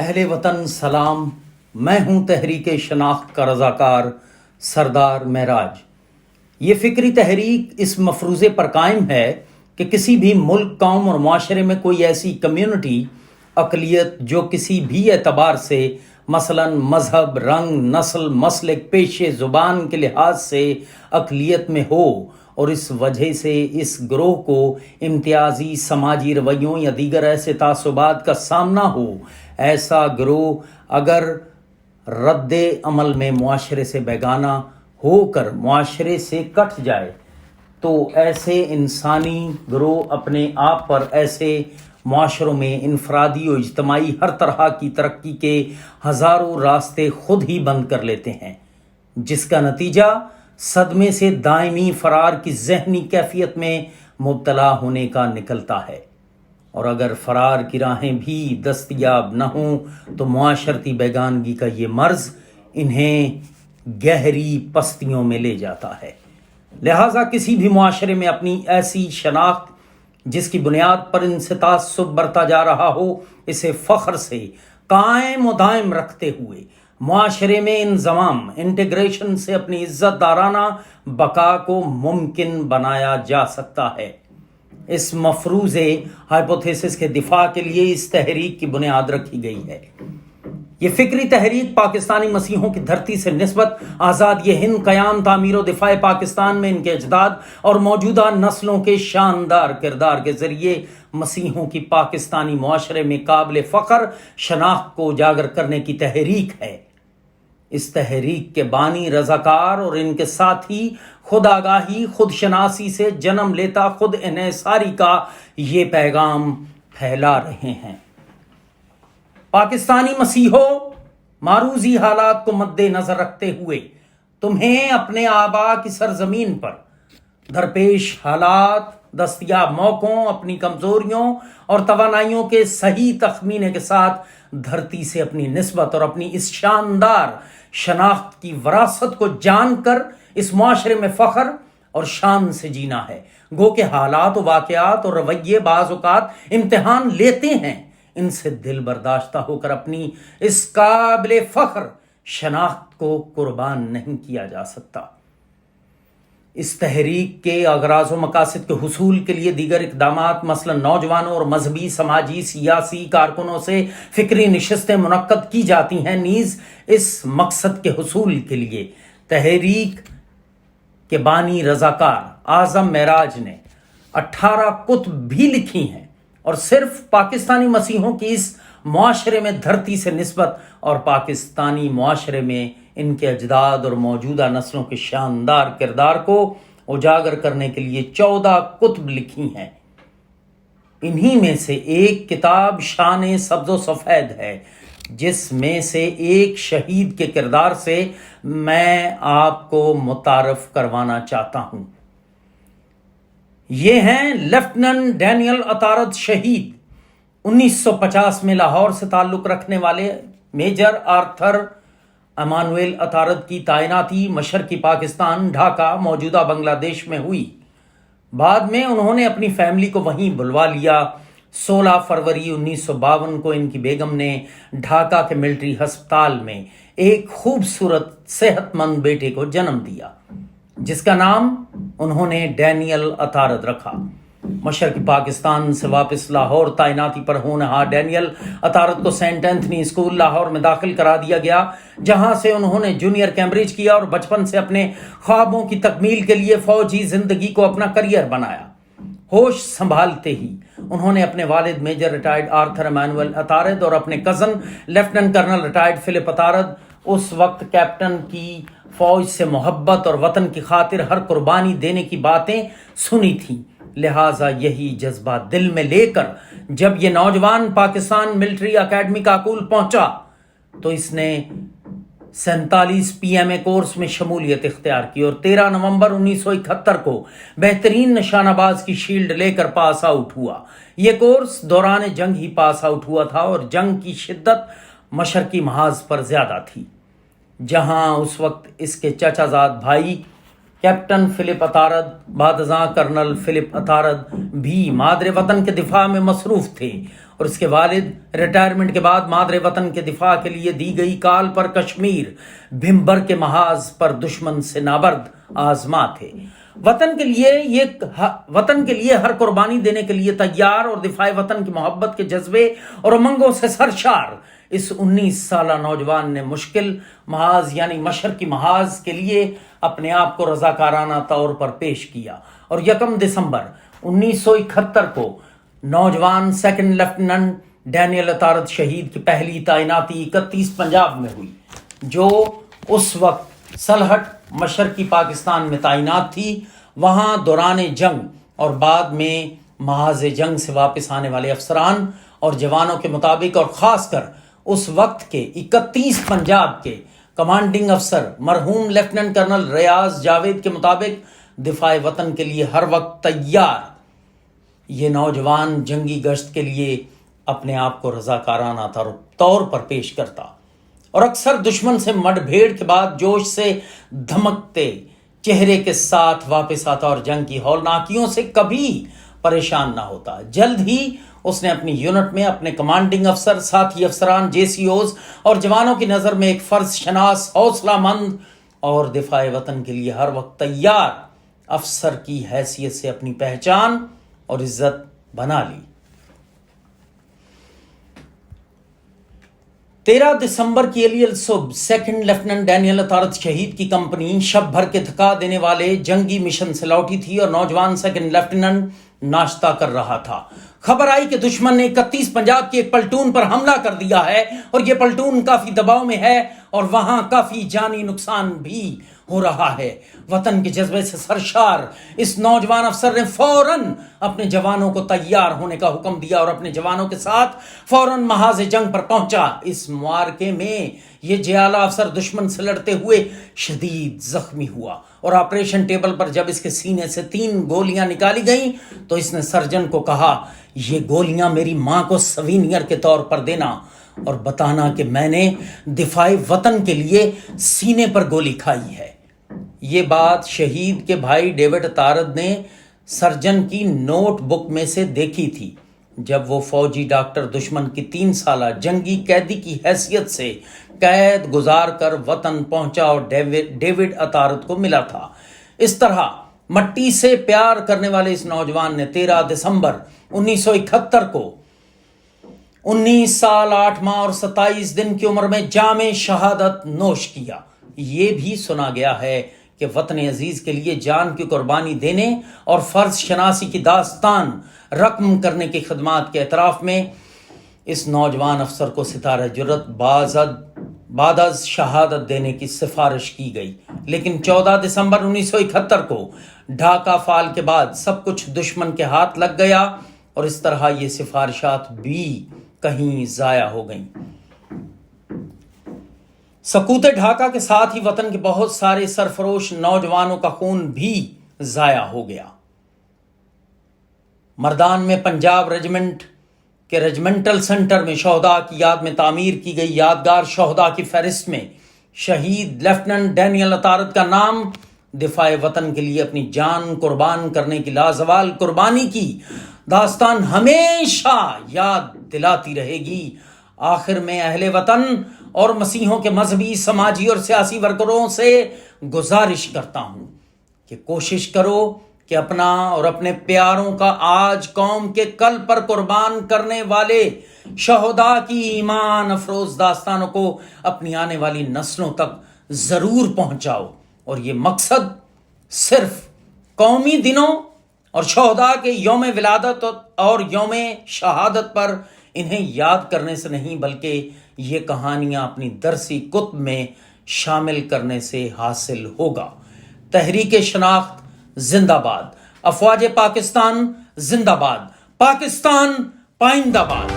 اہل وطن سلام، میں ہوں تحریک شناخت کا رضاکار سردار معراج۔ یہ فکری تحریک اس مفروضے پر قائم ہے کہ کسی بھی ملک، قوم اور معاشرے میں کوئی ایسی کمیونٹی، اقلیت جو کسی بھی اعتبار سے مثلاً مذہب، رنگ، نسل، مسلک، پیشے، زبان کے لحاظ سے اقلیت میں ہو اور اس وجہ سے اس گروہ کو امتیازی سماجی رویوں یا دیگر ایسے تعصبات کا سامنا ہو، ایسا گروہ اگر رد عمل میں معاشرے سے بیگانہ ہو کر معاشرے سے کٹ جائے تو ایسے انسانی گروہ اپنے آپ پر ایسے معاشروں میں انفرادی و اجتماعی ہر طرح کی ترقی کے ہزاروں راستے خود ہی بند کر لیتے ہیں، جس کا نتیجہ صدمے سے دائمی فرار کی ذہنی کیفیت میں مبتلا ہونے کا نکلتا ہے، اور اگر فرار کی راہیں بھی دستیاب نہ ہوں تو معاشرتی بیگانگی کا یہ مرض انہیں گہری پستیوں میں لے جاتا ہے۔ لہٰذا کسی بھی معاشرے میں اپنی ایسی شناخت جس کی بنیاد پر ان سے تعصب برتا جا رہا ہو، اسے فخر سے قائم و دائم رکھتے ہوئے معاشرے میں انضمام، انٹیگریشن سے اپنی عزت دارانہ بقا کو ممکن بنایا جا سکتا ہے۔ اس مفروضے ہائپوتھیسس کے دفاع کے لیے اس تحریک کی بنیاد رکھی گئی ہے۔ یہ فکری تحریک پاکستانی مسیحوں کی دھرتی سے نسبت، آزاد یہ ہند قیام، تعمیر و دفاع پاکستان میں ان کے اجداد اور موجودہ نسلوں کے شاندار کردار کے ذریعے مسیحوں کی پاکستانی معاشرے میں قابل فخر شناخت کو اجاگر کرنے کی تحریک ہے۔ اس تحریک کے بانی رضاکار اور ان کے ساتھی خود آگاہی، خود شناسی سے جنم لیتا خود انحصاری کا یہ پیغام پھیلا رہے ہیں۔ پاکستانی مسیحوں، معروضی حالات کو مد نظر رکھتے ہوئے تمہیں اپنے آبا کی سرزمین پر درپیش حالات، دستیاب موقعوں، اپنی کمزوریوں اور توانائیوں کے صحیح تخمینے کے ساتھ دھرتی سے اپنی نسبت اور اپنی اس شاندار شناخت کی وراثت کو جان کر اس معاشرے میں فخر اور شان سے جینا ہے۔ گو کہ حالات و واقعات اور رویے بعض اوقات امتحان لیتے ہیں، ان سے دل برداشتہ ہو کر اپنی اس قابل فخر شناخت کو قربان نہیں کیا جا سکتا۔ اس تحریک کے اغراض و مقاصد کے حصول کے لیے دیگر اقدامات مثلا نوجوانوں اور مذہبی، سماجی، سیاسی کارکنوں سے فکری نشستیں منعقد کی جاتی ہیں۔ نیز اس مقصد کے حصول کے لیے تحریک کے بانی رضاکار اعظم معراج نے 18 کتب بھی لکھی ہیں، اور صرف پاکستانی مسیحوں کی اس معاشرے میں دھرتی سے نسبت اور پاکستانی معاشرے میں ان کے اجداد اور موجودہ نسلوں کے شاندار کردار کو اجاگر کرنے کے لیے 14 کتب لکھی ہیں۔ انہی میں سے ایک کتاب شان سبز و سفید ہے، جس میں سے ایک شہید کے کردار سے میں آپ کو متعارف کروانا چاہتا ہوں۔ یہ ہیں لیفٹیننٹ ڈینیل عطارد، شہید 1950 میں لاہور سے تعلق رکھنے والے میجر آرتھر ایمانویل عطارد کی تعیناتی مشرقی پاکستان، ڈھاکہ موجودہ بنگلہ دیش میں ہوئی۔ بعد میں انہوں نے اپنی فیملی کو وہیں بلوا لیا۔ 16 فروری 1952 کو ان کی بیگم نے ڈھاکہ کے ملٹری ہسپتال میں ایک خوبصورت صحت مند بیٹے کو جنم دیا، جس کا نام انہوں نے ڈینیل عطارد رکھا۔ مشرقی پاکستان سے واپس لاہور تعیناتی پر ہونہار ڈینیل عطارد کو سینٹ اینتھنی اسکول لاہور میں داخل کرا دیا گیا، جہاں سے انہوں نے جونیئر کیمبرج کیا اور بچپن سے اپنے خوابوں کی تکمیل کے لیے فوجی زندگی کو اپنا کریئر بنایا۔ ہوش سنبھالتے ہی انہوں نے اپنے والد میجر ریٹائرڈ آرتھر ایمانویل عطارد اور اپنے cousin lieutenant colonel retired Philip Utarid, اس وقت کیپٹن کی فوج سے محبت اور وطن کی خاطر ہر قربانی دینے کی باتیں سنی تھیں۔ لہٰذا یہی جذبہ دل میں لے کر جب یہ نوجوان پاکستان ملٹری اکیڈمی کاکول پہنچا تو اس نے 47 PMA کورس میں شمولیت اختیار کی اور 13 نومبر 1971 کو بہترین نشانہ باز کی شیلڈ لے کر پاس آؤٹ ہوا۔ یہ کورس دوران جنگ ہی پاس آؤٹ ہوا تھا اور جنگ کی شدت مشرقی محاذ پر زیادہ تھی، جہاں اس وقت اس کے چچا زاد بھائی کیپٹن فلپ عطارد، بعد ازاں کرنل فلپ عطارد بھی مادر وطن کے دفاع میں مصروف تھے اور اس کے والد ریٹائرمنٹ کے بعد مادر وطن کے دفاع کے لیے دی گئی کال پر کشمیر بھمبر کے محاذ پر دشمن سے نابرد آزما تھے۔ وطن کے لیے ہر قربانی دینے کے لیے تیار اور دفاع وطن کی محبت کے جذبے اور امنگوں سے سرشار اس 19 سالہ نوجوان نے مشکل محاذ یعنی مشرقی محاذ کے لیے اپنے آپ کو رضاکارانہ طور پر پیش کیا، اور 1 دسمبر 1971 کو نوجوان سیکنڈ لیفٹیننٹ ڈینیل اطارد شہید کی پہلی تعیناتی 31 پنجاب میں ہوئی، جو اس وقت سلہٹ مشرقی پاکستان میں تعینات تھی۔ وہاں دوران جنگ اور بعد میں محاذ جنگ سے واپس آنے والے افسران اور جوانوں کے مطابق، اور خاص کر اس وقت کے 31 پنجاب کے کمانڈنگ افسر مرحوم لیفٹیننٹ کرنل ریاض جاوید کے مطابق دفاع وطن کے لیے ہر وقت تیار یہ نوجوان جنگی گشت کے لیے اپنے آپ کو رضاکارانہ طور پر پیش کرتا، اور اکثر دشمن سے مڈ بھیڑ کے بعد جوش سے دھمکتے چہرے کے ساتھ واپس آتا اور جنگ کی ہولناکیوں سے کبھی پریشان نہ ہوتا۔ جلد ہی اس نے اپنی یونٹ میں اپنے کمانڈنگ افسر، ساتھی افسران، JCOs اور جوانوں کی نظر میں ایک فرض شناس، حوصلہ مند اور دفاع وطن کے لیے ہر وقت تیار افسر کی حیثیت سے اپنی پہچان اور عزت بنا لی۔ 13 دسمبر کی علیل صبح سیکنڈ لیفٹیننٹ ڈینیل اطارد شہید کی کمپنی شب بھر کے تھکا دینے والے جنگی مشن سے لوٹی تھی، اور نوجوان سیکنڈ لیفٹیننٹ ناشتہ کر رہا تھا۔ خبر آئی کہ دشمن نے 31 پنجاب کی ایک پلٹون پر حملہ کر دیا ہے، اور یہ پلٹون کافی دباؤ میں ہے اور وہاں کافی جانی نقصان بھی ہو رہا ہے۔ وطن کے جذبے سے سرشار اس نوجوان افسر نے فوراً اپنے جوانوں کو تیار ہونے کا حکم دیا اور اپنے جوانوں کے ساتھ فوراً محاذ جنگ پر پہنچا۔ اس معرکے میں یہ جیالہ افسر دشمن سے لڑتے ہوئے شدید زخمی ہوا، اور آپریشن ٹیبل پر جب اس کے سینے سے 3 گولیاں نکالی گئیں تو اس نے سرجن کو کہا، یہ گولیاں میری ماں کو سوینئر کے طور پر دینا اور بتانا کہ میں نے دفاع وطن کے لیے سینے پر گولی کھائی ہے۔ یہ بات شہید کے بھائی ڈیوڈ اطارد نے سرجن کی نوٹ بک میں سے دیکھی تھی جب وہ فوجی ڈاکٹر دشمن کی 3 سالہ جنگی قیدی کی حیثیت سے قید گزار کر وطن پہنچا اور ڈیوڈ اطارد کو ملا تھا۔ اس طرح مٹی سے پیار کرنے والے اس نوجوان نے 13 دسمبر 1971 کو 19 سال 8 ماہ اور 27 دن کی عمر میں جام شہادت نوش کیا۔ یہ بھی سنا گیا ہے کہ وطن عزیز کے لیے جان کی قربانی دینے اور فرض شناسی کی داستان رقم کرنے کی خدمات کے اعتراف میں اس نوجوان افسر کو ستارہ جرت بعد از شہادت دینے کی سفارش کی گئی، لیکن 14 دسمبر 1971 کو ڈھاکہ فال کے بعد سب کچھ دشمن کے ہاتھ لگ گیا، اور اس طرح یہ سفارشات بھی کہیں ضائع ہو گئیں۔ سقوط ڈھاکہ کے ساتھ ہی وطن کے بہت سارے سرفروش نوجوانوں کا خون بھی ضائع ہو گیا۔ مردان میں پنجاب ریجمنٹ کے ریجمنٹل سینٹر میں شہداء کی یاد میں تعمیر کی گئی یادگار شہداء کی فہرست میں شہید لیفٹیننٹ ڈینیل اطارد کا نام دفاع وطن کے لیے اپنی جان قربان کرنے کی لازوال قربانی کی داستان ہمیشہ یاد دلاتی رہے گی۔ آخر میں اہل وطن اور مسیحوں کے مذہبی، سماجی اور سیاسی ورکروں سے گزارش کرتا ہوں کہ کوشش کرو کہ اپنا اور اپنے پیاروں کا آج قوم کے کل پر قربان کرنے والے شہداء کی ایمان افروز داستانوں کو اپنی آنے والی نسلوں تک ضرور پہنچاؤ، اور یہ مقصد صرف قومی دنوں اور شہداء کے یوم ولادت اور یوم شہادت پر انہیں یاد کرنے سے نہیں، بلکہ یہ کہانیاں اپنی درسی کتب میں شامل کرنے سے حاصل ہوگا۔ تحریک شناخت زندہ باد، افواج پاکستان زندہ باد، پاکستان پائندہ باد۔